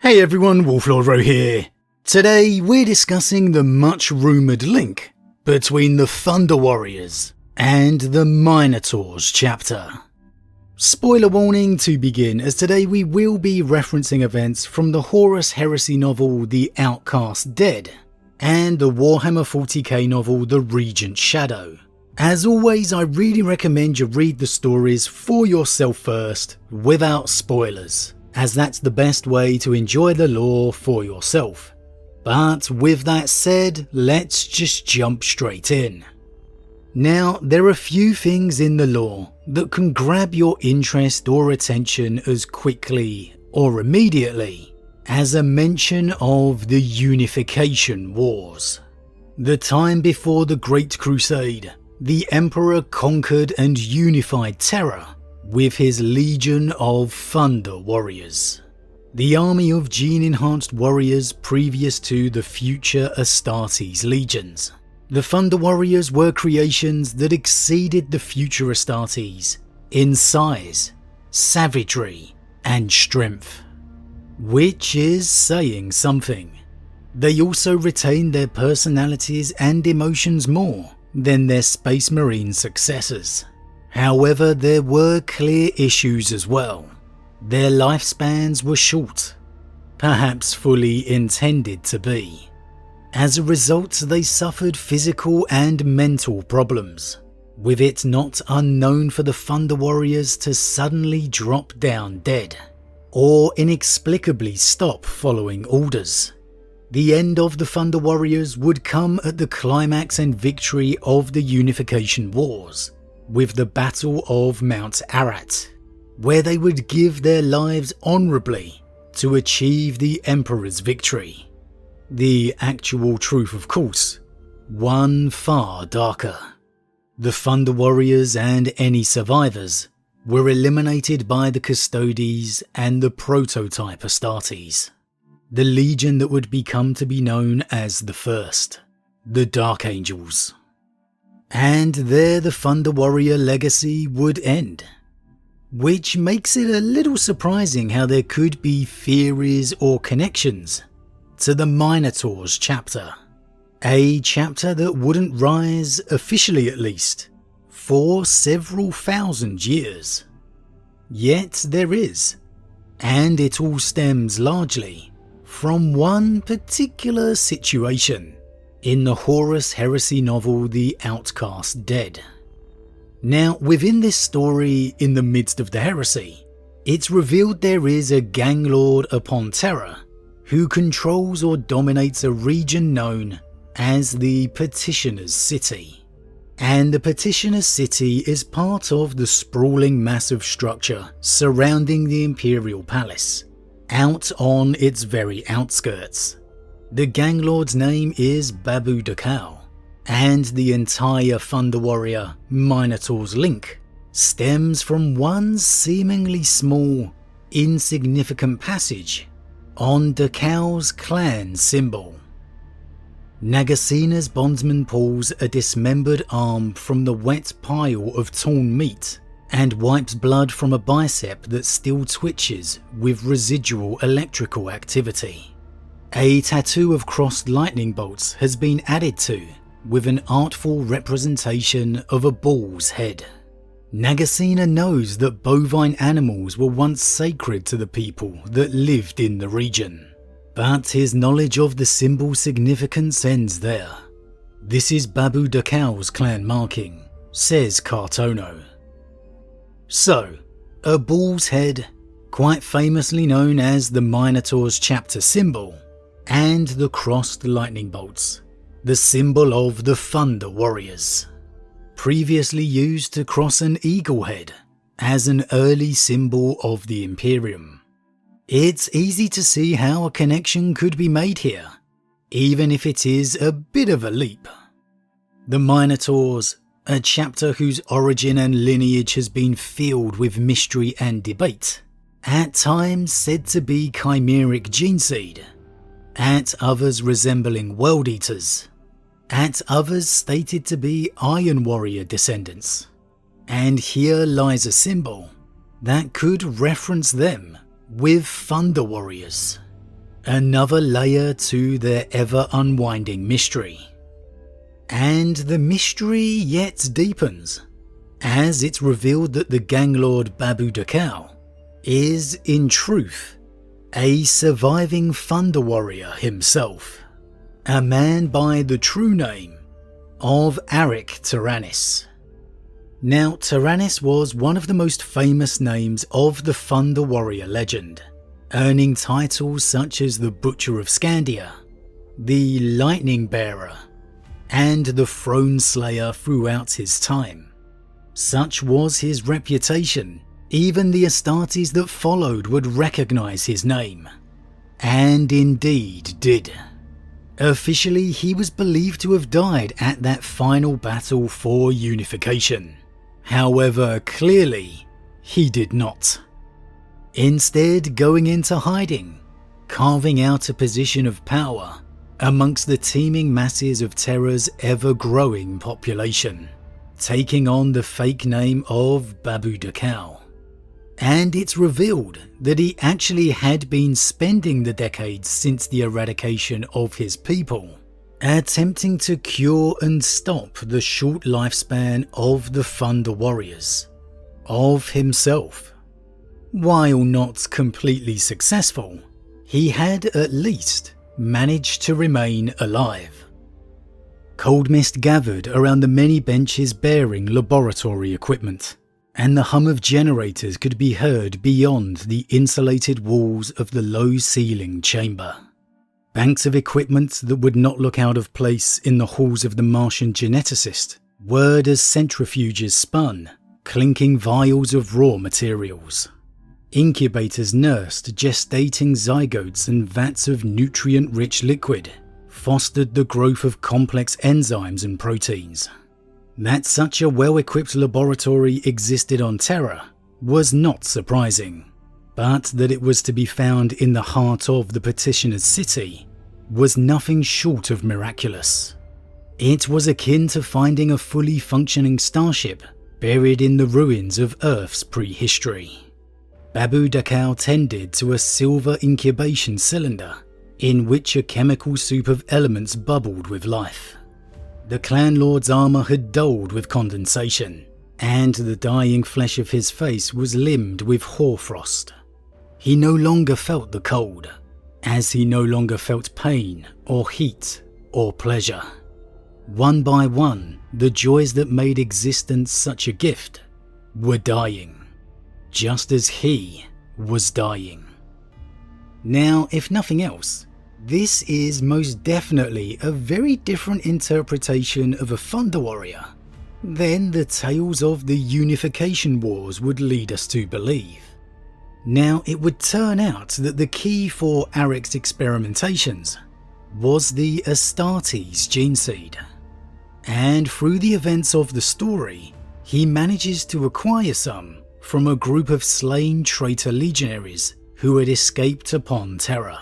Hey everyone, Wolf Lord Rho here. Today we're discussing the much rumoured link between the Thunder Warriors and the Minotaurs Chapter. Spoiler warning to begin, as today we will be referencing events from the Horus Heresy novel The Outcast Dead and the Warhammer 40k novel The Regent Shadow. As always, I really recommend you read the stories for yourself first, without spoilers, as that's the best way to enjoy the lore for yourself. But with that said, let's just jump straight in. Now, there are few things in the lore that can grab your interest or attention as quickly or immediately as a mention of the Unification Wars. The time before the Great Crusade, the Emperor conquered and unified Terra with his legion of Thunder Warriors, the army of gene-enhanced warriors previous to the future Astartes legions. The Thunder Warriors were creations that exceeded the future Astartes in size, savagery, and strength, which is saying something. They also retained their personalities and emotions more than their Space Marine successors. However, there were clear issues as well. Their lifespans were short, perhaps fully intended to be. As a result, they suffered physical and mental problems, with it not unknown for the Thunder Warriors to suddenly drop down dead, or inexplicably stop following orders. The end of the Thunder Warriors would come at the climax and victory of the Unification Wars, with the Battle of Mount Ararat, where they would give their lives honourably to achieve the Emperor's victory. The actual truth, of course, one far darker. The Thunder Warriors and any survivors were eliminated by the Custodes and the prototype Astartes, the legion that would become to be known as the First, the Dark Angels. And there the Thunder Warrior legacy would end, which makes it a little surprising how there could be theories or connections to the Minotaurs Chapter, a chapter that wouldn't rise, officially at least, for several thousand years. Yet there is, and it all stems largely from one particular situation in the Horus Heresy novel The Outcast Dead. Now, within this story, in the midst of the heresy, it's revealed there is a gang lord upon Terra who controls or dominates a region known as the Petitioner's City. And the Petitioner's City is part of the sprawling massive structure surrounding the Imperial Palace, out on its very outskirts. The gang lord's name is Babu Dakal, and the entire Thunder Warrior Minotaurs link stems from one seemingly small, insignificant passage on Dakal's clan symbol. Nagasina's bondsman pulls a dismembered arm from the wet pile of torn meat and wipes blood from a bicep that still twitches with residual electrical activity. A tattoo of crossed lightning bolts has been added to, with an artful representation of a bull's head. Nagasina knows that bovine animals were once sacred to the people that lived in the region, but his knowledge of the symbol's significance ends there. This is Babu Dakal's clan marking, says Cartono. So, a bull's head, quite famously known as the Minotaurs Chapter symbol, and the crossed lightning bolts, the symbol of the Thunder Warriors, previously used to cross an eagle head as an early symbol of the Imperium. It's easy to see how a connection could be made here, even if it is a bit of a leap. The Minotaurs, a chapter whose origin and lineage has been filled with mystery and debate, at times said to be chimeric gene seed, at others resembling world eaters, at others stated to be Iron Warrior descendants. And here lies a symbol that could reference them with Thunder Warriors. Another layer to their ever-unwinding mystery. And the mystery yet deepens, as it's revealed that the gang lord Babu Dakal is, in truth, a surviving Thunder Warrior himself, a man by the true name of Aric Tyrannus. Now, Tyrannus was one of the most famous names of the Thunder Warrior legend, earning titles such as the Butcher of Scandia, the Lightning Bearer, and the Throne Slayer throughout his time. Such was his reputation, even the Astartes that followed would recognise his name. And indeed did. Officially, he was believed to have died at that final battle for unification. However, clearly, he did not. Instead, going into hiding, carving out a position of power amongst the teeming masses of Terra's ever-growing population, taking on the fake name of Babu Dakal. And it's revealed that he actually had been spending the decades since the eradication of his people, attempting to cure and stop the short lifespan of the Thunder Warriors, of himself. While not completely successful, he had at least managed to remain alive. Cold mist gathered around the many benches bearing laboratory equipment, and the hum of generators could be heard beyond the insulated walls of the low-ceiling chamber. Banks of equipment that would not look out of place in the halls of the Martian geneticist whirred as centrifuges spun, clinking vials of raw materials. Incubators nursed gestating zygotes, and vats of nutrient-rich liquid fostered the growth of complex enzymes and proteins. That such a well-equipped laboratory existed on Terra was not surprising, but that it was to be found in the heart of the petitioner's city was nothing short of miraculous. It was akin to finding a fully functioning starship buried in the ruins of Earth's prehistory. Babu Dakal tended to a silver incubation cylinder in which a chemical soup of elements bubbled with life. The clan lord's armour had dulled with condensation, and the dying flesh of his face was limned with hoarfrost. He no longer felt the cold, as he no longer felt pain or heat or pleasure. One by one, the joys that made existence such a gift were dying, just as he was dying. Now, if nothing else, this is most definitely a very different interpretation of a Thunder Warrior than the tales of the Unification Wars would lead us to believe. Now, it would turn out that the key for Aric's experimentations was the Astartes gene seed, and through the events of the story, he manages to acquire some from a group of slain traitor legionaries who had escaped upon Terra.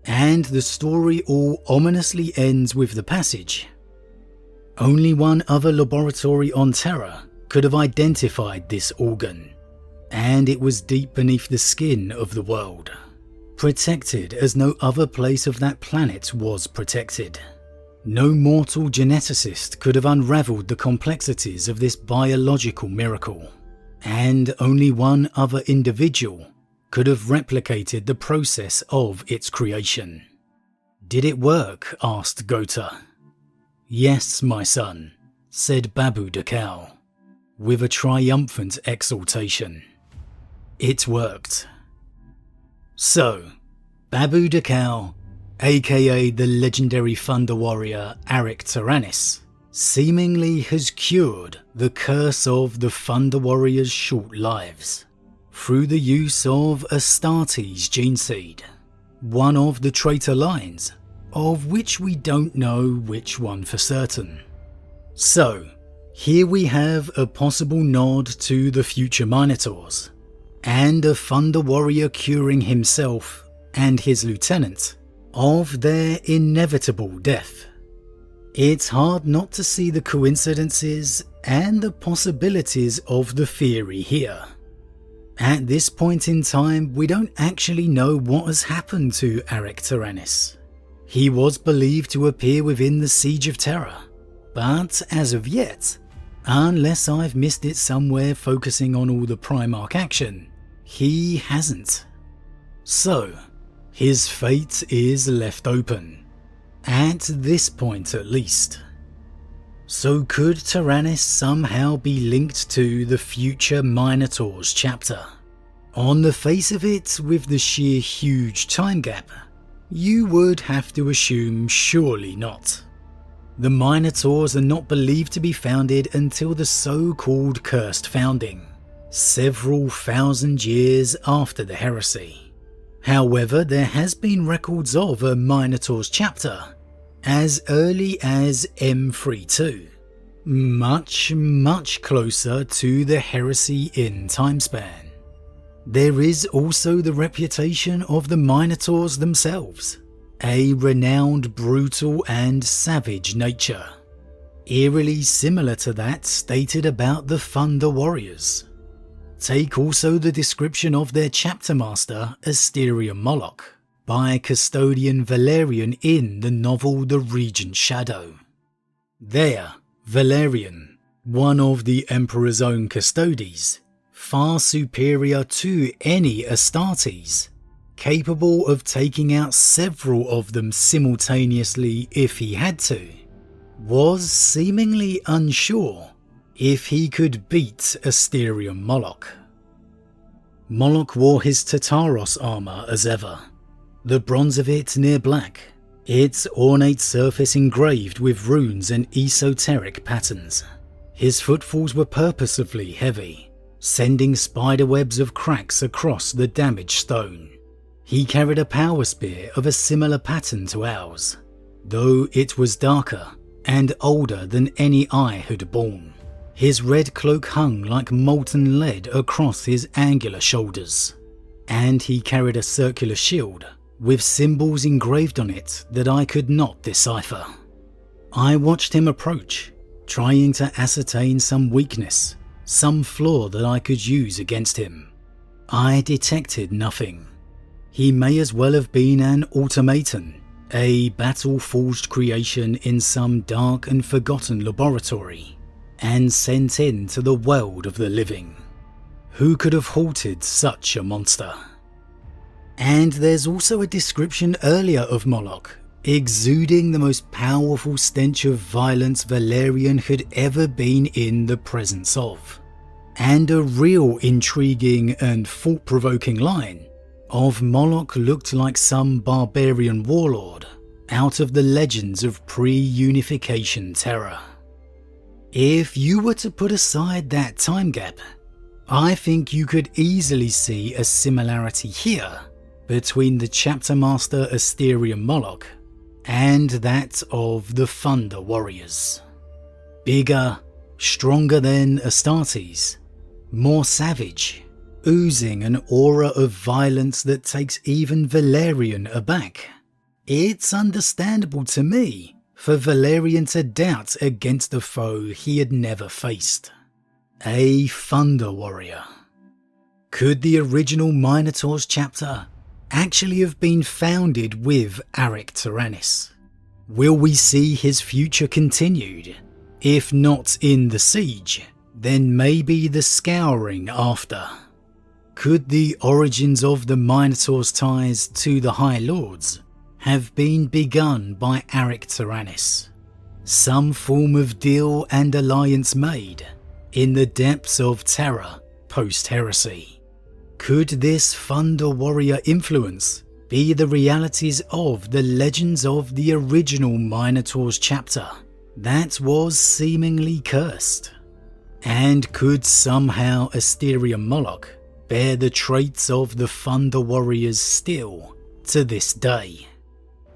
And the story all ominously ends with the passage: only one other laboratory on Terra could have identified this organ, and it was deep beneath the skin of the world, protected as no other place of that planet was protected. No mortal geneticist could have unravelled the complexities of this biological miracle, and only one other individual could have replicated the process of its creation. Did it work? Asked Gota. Yes, my son, said Babu Dakal, with a triumphant exultation. It worked. So, Babu Dakal, aka the legendary Thunder Warrior Aric Tyrannus, seemingly has cured the curse of the Thunder Warriors' short lives through the use of Astartes gene seed, one of the traitor lines, of which we don't know which one for certain. So, here we have a possible nod to the future Minotaurs, and a Thunder Warrior curing himself and his lieutenant of their inevitable death. It's hard not to see the coincidences and the possibilities of the theory here. At this point in time, we don't actually know what has happened to Arek Tyrannus. He was believed to appear within the Siege of Terror, but as of yet, unless I've missed it somewhere focusing on all the Primarch action, he hasn't. So, his fate is left open, at this point at least. So could Tyrannus somehow be linked to the future Minotaurs chapter? On the face of it, with the sheer huge time gap, you would have to assume surely not. The Minotaurs are not believed to be founded until the so-called Cursed Founding, several thousand years after the heresy. However, there has been records of a Minotaurs chapter as early as M32, much closer to the heresy in timespan. There is also the reputation of the Minotaurs themselves, a renowned brutal and savage nature, eerily similar to that stated about the Thunder Warriors. Take also the description of their chapter master, Asterion Moloch, by Custodian Valerian in the novel The Regent Shadow. There, Valerian, one of the Emperor's own custodies, far superior to any Astartes, capable of taking out several of them simultaneously if he had to, was seemingly unsure if he could beat Asterion Moloch. Moloch wore his Tartaros armour as ever, the bronze of it near black, its ornate surface engraved with runes and esoteric patterns. His footfalls were purposefully heavy, sending spiderwebs of cracks across the damaged stone. He carried a power spear of a similar pattern to ours, though it was darker and older than any I had borne. His red cloak hung like molten lead across his angular shoulders, and he carried a circular shield with symbols engraved on it that I could not decipher. I watched him approach, trying to ascertain some weakness, some flaw that I could use against him. I detected nothing. He may as well have been an automaton, a battle-forged creation in some dark and forgotten laboratory, and sent into the world of the living. Who could have halted such a monster? And there's also a description earlier of Moloch, exuding the most powerful stench of violence Valerian had ever been in the presence of, and a real intriguing and thought-provoking line of Moloch looked like some barbarian warlord out of the legends of pre-unification terror. If you were to put aside that time gap, I think you could easily see a similarity here between the chapter master Asterion Moloch and that of the Thunder Warriors. Bigger, stronger than Astartes, more savage, oozing an aura of violence that takes even Valerian aback. It's understandable to me for Valerian to doubt against a foe he had never faced. A Thunder Warrior. Could the original Minotaurs chapter actually have been founded with Arek Tyrannus? Will we see his future continued? If not in the siege, then maybe the scouring after. Could the origins of the Minotaurs' ties to the High Lords have been begun by Arek Tyrannus? Some form of deal and alliance made in the depths of terror post-heresy? Could this Thunder Warrior influence be the realities of the legends of the original Minotaurs chapter that was seemingly cursed? And could somehow Asterion Moloch bear the traits of the Thunder Warriors still to this day?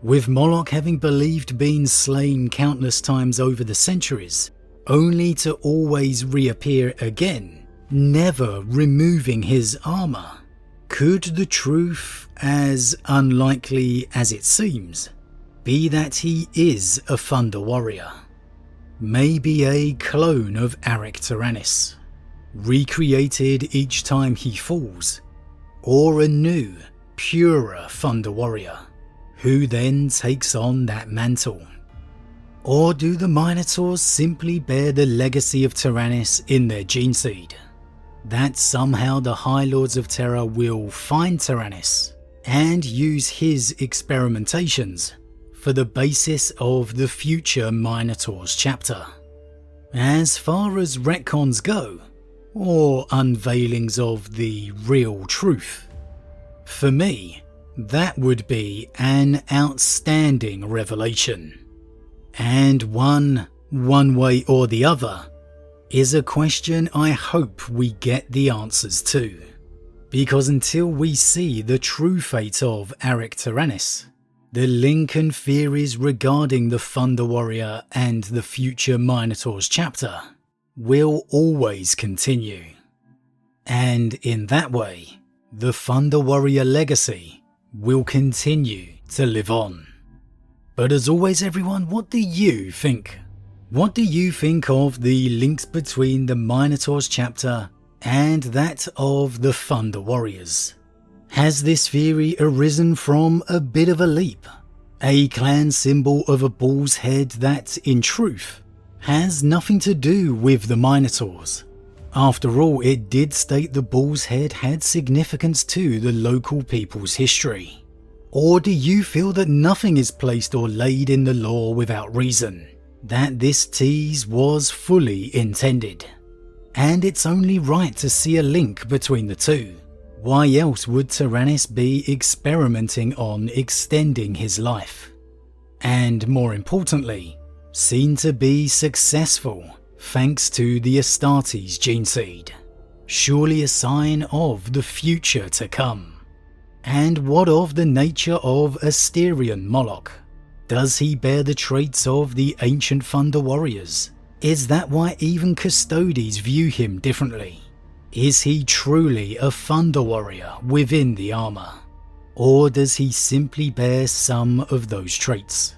With Moloch having believed being slain countless times over the centuries, only to always reappear again, never removing his armour, could the truth, as unlikely as it seems, be that he is a Thunder Warrior? Maybe a clone of Arek Tyrannus? recreated each time he falls, or a new, purer Thunder Warrior, who then takes on that mantle? Or do the Minotaurs simply bear the legacy of Tyrannus in their gene seed? That somehow the High Lords of Terror will find Tyrannus and use his experimentations for the basis of the future Minotaurs chapter. As far as retcons go, or unveilings of the real truth, for me, that would be an outstanding revelation. And one way or the other, is a question I hope we get the answers to. Because until we see the true fate of Aric Tyrannus, the link and theories regarding the Thunder Warrior and the future Minotaurs chapter will always continue. And in that way, the Thunder Warrior legacy will continue to live on. But as always everyone, what do you think? What do you think of the links between the Minotaurs chapter and that of the Thunder Warriors? Has this theory arisen from a bit of a leap? A clan symbol of a bull's head that, in truth, has nothing to do with the Minotaurs. After all, it did state the bull's head had significance to the local people's history. Or do you feel that nothing is placed or laid in the lore without reason? That this tease was fully intended? And it's only right to see a link between the two. Why else would Tyrannus be experimenting on extending his life? And more importantly, seen to be successful thanks to the Astartes gene seed. Surely a sign of the future to come. And what of the nature of Asterion Moloch? Does he bear the traits of the ancient Thunder Warriors? Is that why even Custodes view him differently? Is he truly a Thunder Warrior within the armour? Or does he simply bear some of those traits?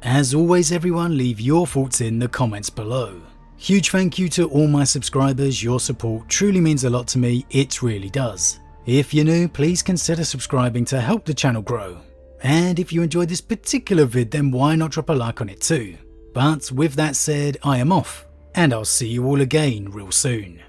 As always everyone, leave your thoughts in the comments below. Huge thank you to all my subscribers, your support truly means a lot to me, it really does. If you're new, please consider subscribing to help the channel grow. And if you enjoyed this particular vid, then why not drop a like on it too. But with that said, I am off, and I'll see you all again real soon.